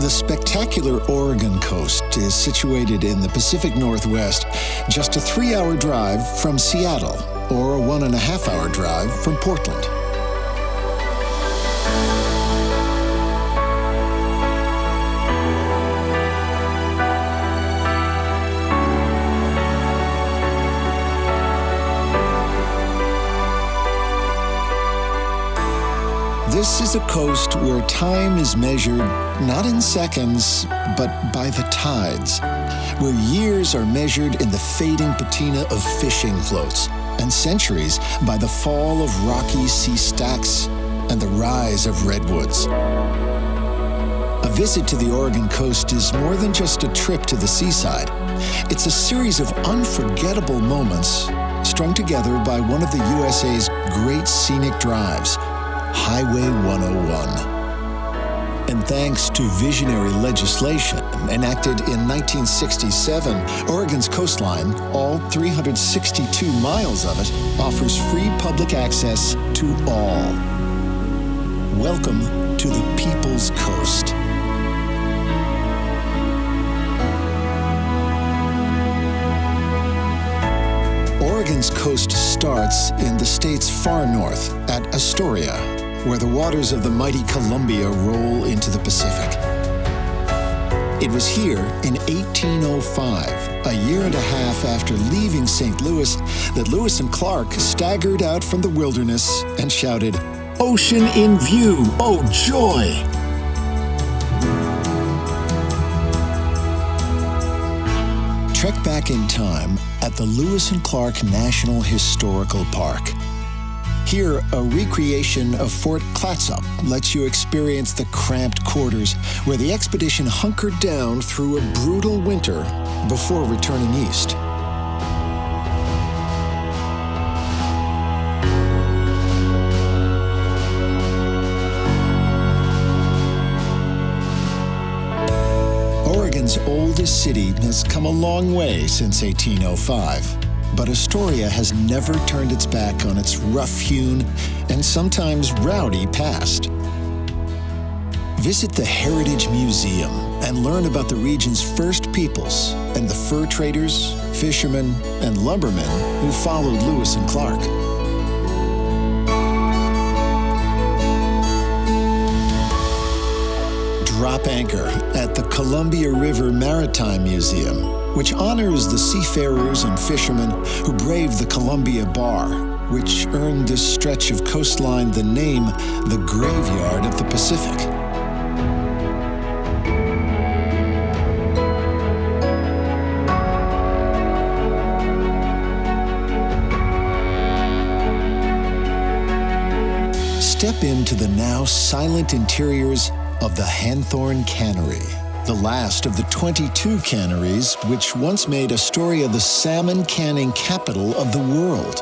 The spectacular Oregon coast is situated in the Pacific Northwest, just a 3-hour drive from Seattle, or a 1.5-hour drive from Portland. This is a coast where time is measured not in seconds, but by the tides, where years are measured in the fading patina of fishing floats, and centuries by the fall of rocky sea stacks and the rise of redwoods. A visit to the Oregon coast is more than just a trip to the seaside. It's a series of unforgettable moments strung together by one of the USA's great scenic drives, Highway 101. And thanks to visionary legislation enacted in 1967, Oregon's coastline, all 362 miles of it, offers free public access to all. Welcome to the People's Coast. Oregon's coast starts in the state's far north at Astoria, where the waters of the mighty Columbia roll into the Pacific. It was here in 1805, a year and a half after leaving St. Louis, that Lewis and Clark staggered out from the wilderness and shouted, "Ocean in view, oh joy!" Trek back in time at the Lewis and Clark National Historical Park. Here, a recreation of Fort Clatsop lets you experience the cramped quarters where the expedition hunkered down through a brutal winter before returning east. Oregon's oldest city has come a long way since 1805. But Astoria has never turned its back on its rough-hewn and sometimes rowdy past. Visit the Heritage Museum and learn about the region's first peoples and the fur traders, fishermen, and lumbermen who followed Lewis and Clark. Drop anchor at the Columbia River Maritime Museum, which honors the seafarers and fishermen who braved the Columbia Bar, which earned this stretch of coastline the name the Graveyard of the Pacific. Step into the now silent interiors of the Hanthorne Cannery, the last of the 22 canneries which once made Astoria the salmon canning capital of the world.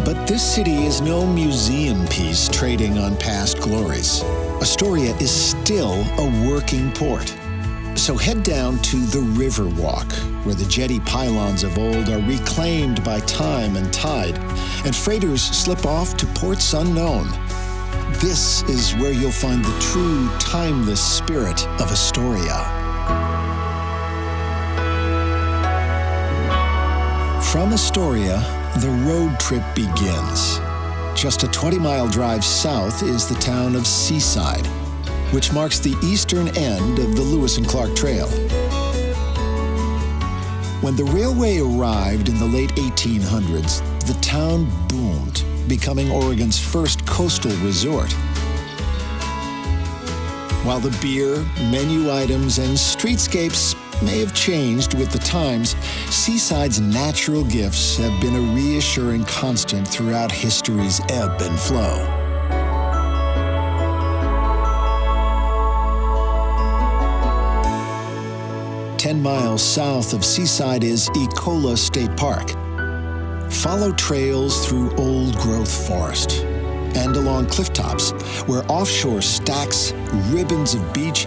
But this city is no museum piece trading on past glories. Astoria is still a working port. So head down to the Riverwalk, where the jetty pylons of old are reclaimed by time and tide, and freighters slip off to ports unknown. This is where you'll find the true, timeless spirit of Astoria. From Astoria, the road trip begins. Just a 20-mile drive south is the town of Seaside, which marks the eastern end of the Lewis and Clark Trail. When the railway arrived in the late 1800s, the town boomed, becoming Oregon's first coastal resort. While the beer, menu items, and streetscapes may have changed with the times, Seaside's natural gifts have been a reassuring constant throughout history's ebb and flow. 10 miles south of Seaside is Ecola State Park. Follow trails through old-growth forest and along cliff tops where offshore stacks, ribbons of beach,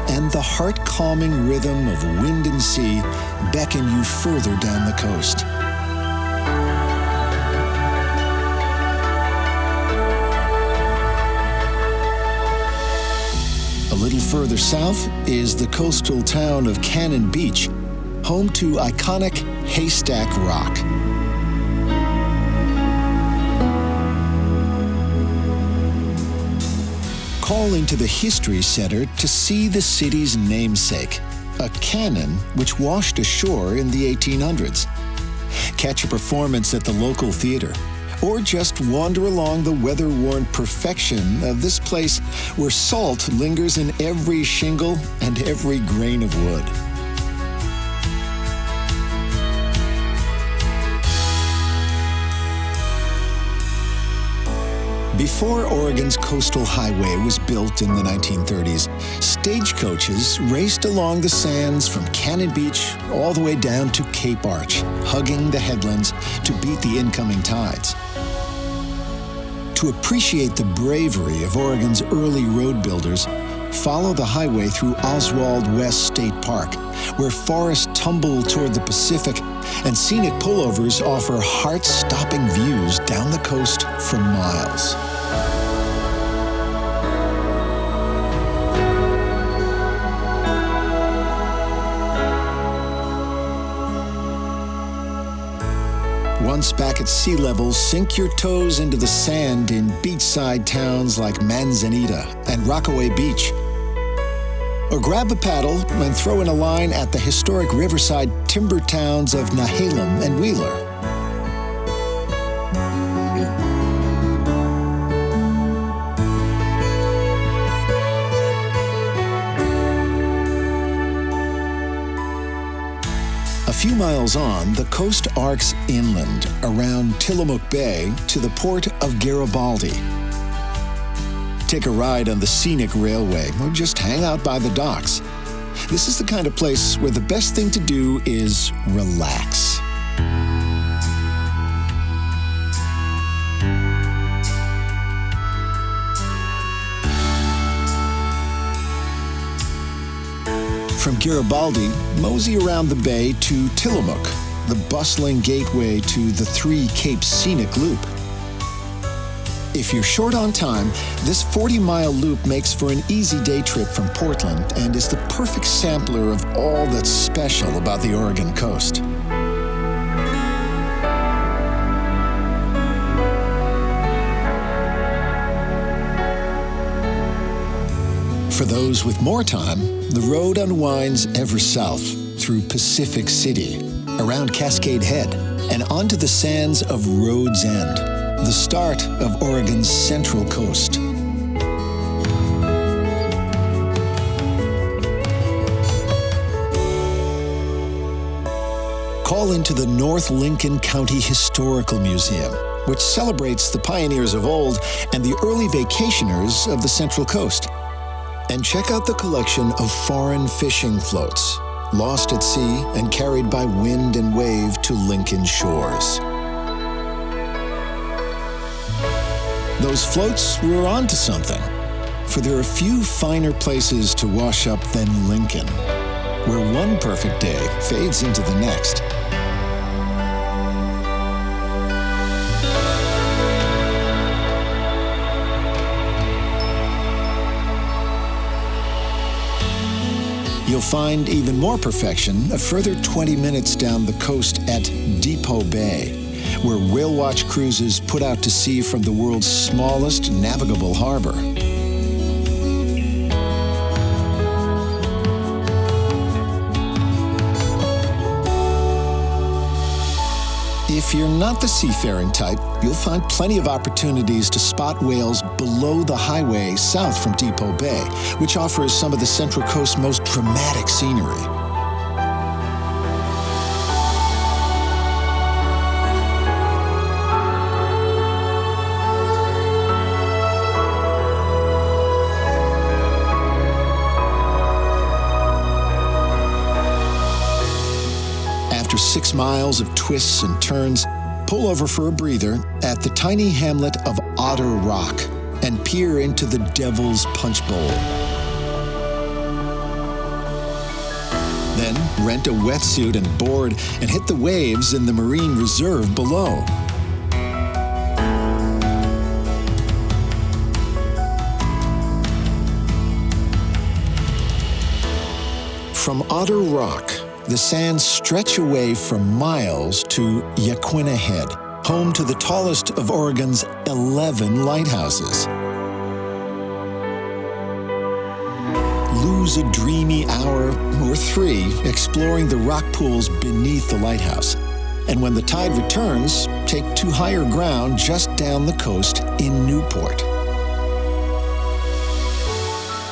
and the heart-calming rhythm of wind and sea beckon you further down the coast. little further south is the coastal town of Cannon Beach, home to iconic Haystack Rock. Call into the History Center to see the city's namesake, a cannon which washed ashore in the 1800s. Catch a performance at the local theater, or just wander along the weather-worn perfection of this place where salt lingers in every shingle and every grain of wood. Before Oregon's coastal highway was built in the 1930s, stagecoaches raced along the sands from Cannon Beach all the way down to Cape Arch, hugging the headlands to beat the incoming tides. To appreciate the bravery of Oregon's early road builders, follow the highway through Oswald West State Park, where forests tumble toward the Pacific and scenic pullovers offer heart-stopping views down the coast for miles. Once back at sea level, sink your toes into the sand in beachside towns like Manzanita and Rockaway Beach. Or grab a paddle and throw in a line at the historic riverside timber towns of Nehalem and Wheeler. A few miles on, the coast arcs inland around Tillamook Bay to the port of Garibaldi. Take a ride on the scenic railway or just hang out by the docks. This is the kind of place where the best thing to do is relax. From Garibaldi, mosey around the bay to Tillamook, the bustling gateway to the Three Capes Scenic Loop. If you're short on time, this 40-mile loop makes for an easy day trip from Portland and is the perfect sampler of all that's special about the Oregon coast. For those with more time, the road unwinds ever south through Pacific City, around Cascade Head, and onto the sands of Rhodes End, the start of Oregon's central coast. Call into the North Lincoln County Historical Museum, which celebrates the pioneers of old and the early vacationers of the Central Coast. And check out the collection of foreign fishing floats, lost at sea and carried by wind and wave to Lincoln shores. Those floats were onto something, for there are few finer places to wash up than Lincoln, where one perfect day fades into the next. You'll find even more perfection a further 20 minutes down the coast at Depot Bay, where whale watch cruises put out to sea from the world's smallest navigable harbor. If you're not the seafaring type, you'll find plenty of opportunities to spot whales below the highway south from Depot Bay, which offers some of the Central Coast's most dramatic scenery. After 6 miles of twists and turns, pull over for a breather at the tiny hamlet of Otter Rock and peer into the Devil's Punch Bowl. Then rent a wetsuit and board and hit the waves in the Marine Reserve below. From Otter Rock, the sands stretch away for miles to Yaquina Head, home to the tallest of Oregon's 11 lighthouses. Lose a dreamy hour or three exploring the rock pools beneath the lighthouse. And when the tide returns, take to higher ground just down the coast in Newport.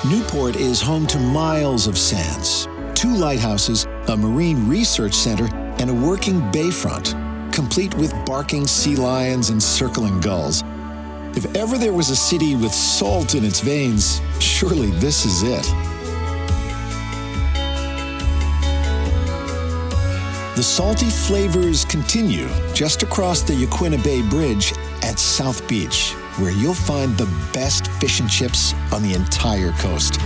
Newport is home to miles of sands, 2 lighthouses, a marine research center, and a working bayfront, complete with barking sea lions and circling gulls. If ever there was a city with salt in its veins, surely this is it. The salty flavors continue just across the Yaquina Bay Bridge at South Beach, where you'll find the best fish and chips on the entire coast.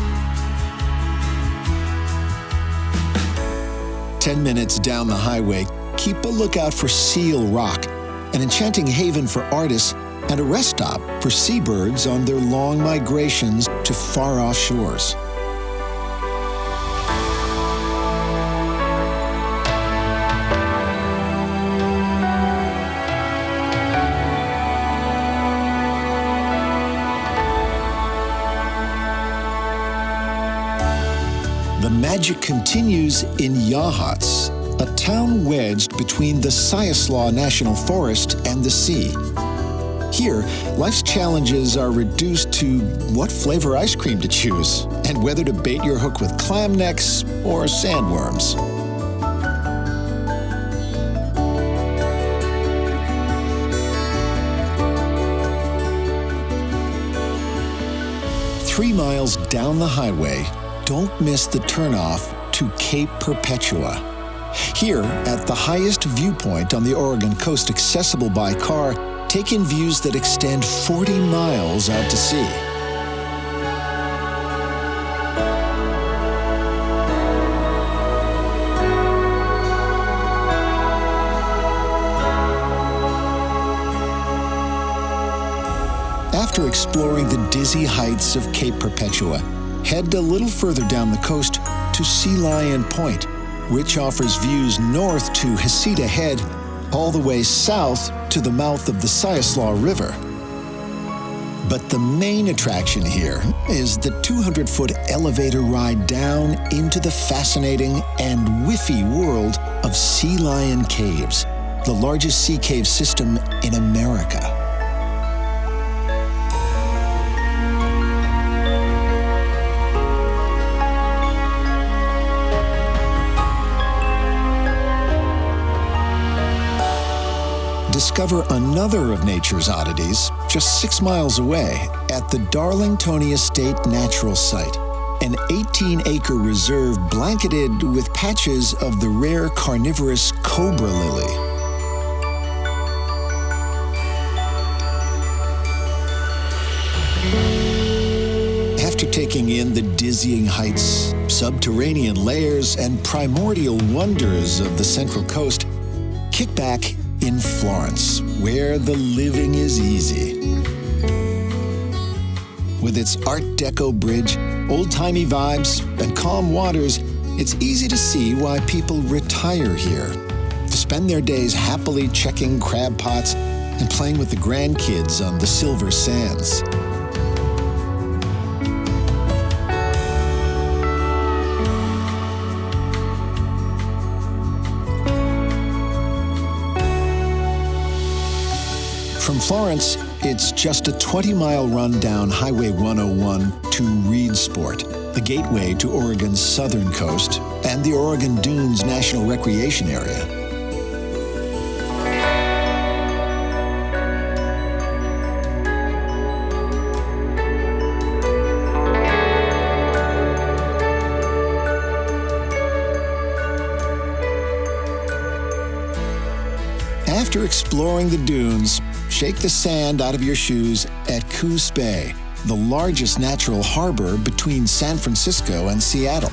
10 minutes down the highway, keep a lookout for Seal Rock, an enchanting haven for artists and a rest stop for seabirds on their long migrations to far-off shores. The magic continues in Yachats, a town wedged between the Siaslaw National Forest and the sea. Here, life's challenges are reduced to what flavor ice cream to choose and whether to bait your hook with clam necks or sandworms. Three miles down the highway, don't miss the turnoff to Cape Perpetua. Here, at the highest viewpoint on the Oregon coast accessible by car, take in views that extend 40 miles out to sea. After exploring the dizzy heights of Cape Perpetua, head a little further down the coast to Sea Lion Point, which offers views north to Heceta Head, all the way south to the mouth of the Siaslaw River. But the main attraction here is the 200-foot elevator ride down into the fascinating and whiffy world of Sea Lion Caves, the largest sea cave system in America. Discover another of nature's oddities just 6 miles away at the Darlingtonia State Natural Site, an 18-acre reserve blanketed with patches of the rare carnivorous cobra lily. After taking in the dizzying heights, subterranean layers, and primordial wonders of the Central Coast, kick back in Florence, where the living is easy. With its Art Deco bridge, old-timey vibes, and calm waters, it's easy to see why people retire here, to spend their days happily checking crab pots and playing with the grandkids on the silver sands. From Florence, it's just a 20-mile run down Highway 101 to Reedsport, the gateway to Oregon's southern coast and the Oregon Dunes National Recreation Area. After exploring the dunes, shake the sand out of your shoes at Coos Bay, the largest natural harbor between San Francisco and Seattle.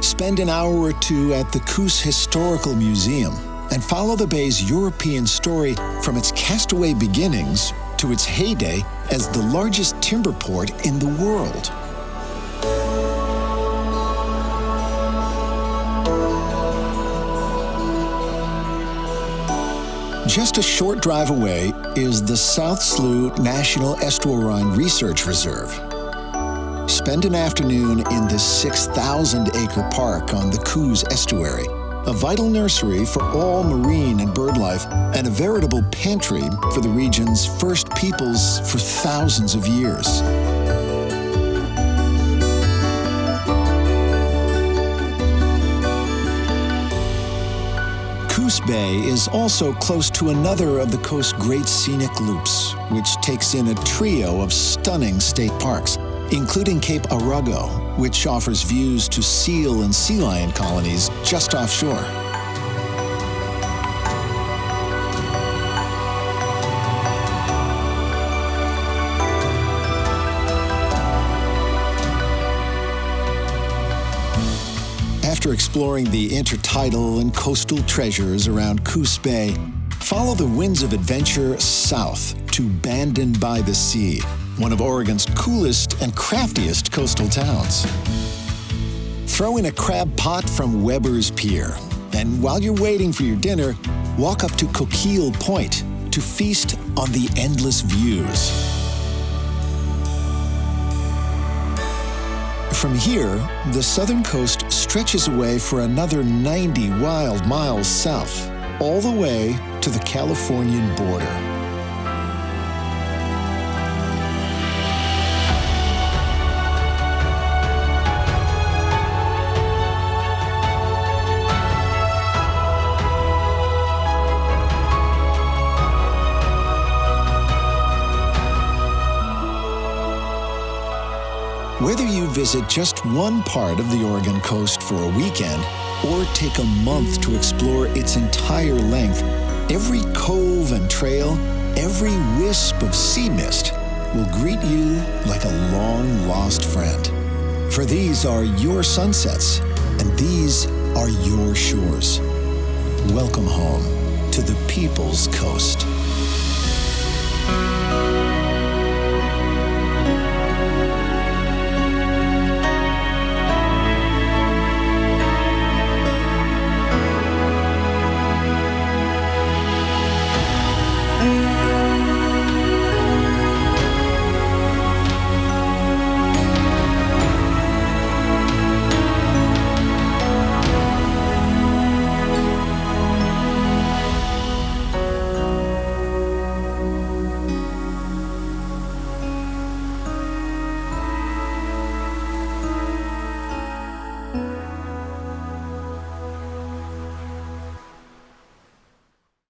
Spend an hour or two at the Coos Historical Museum and follow the bay's European story from its castaway beginnings to its heyday as the largest timber port in the world. Just a short drive away is the South Slough National Estuarine Research Reserve. Spend an afternoon in this 6,000-acre park on the Coos Estuary, a vital nursery for all marine and bird life, and a veritable pantry for the region's first peoples for thousands of years. Coos Bay is also close to another of the coast's great scenic loops, which takes in a trio of stunning state parks, including Cape Arago, which offers views to seal and sea lion colonies just offshore. After exploring the intertidal and coastal treasures around Coos Bay, follow the winds of adventure south to Bandon by the Sea, one of Oregon's coolest and craftiest coastal towns. Throw in a crab pot from Weber's Pier, and while you're waiting for your dinner, walk up to Coquille Point to feast on the endless views. From here, the southern coast stretches away for another 90 wild miles south, all the way to the Californian border. Whether you visit just one part of the Oregon coast for a weekend or take a month to explore its entire length, every cove and trail, every wisp of sea mist will greet you like a long-lost friend. For these are your sunsets, and these are your shores. Welcome home to the People's Coast.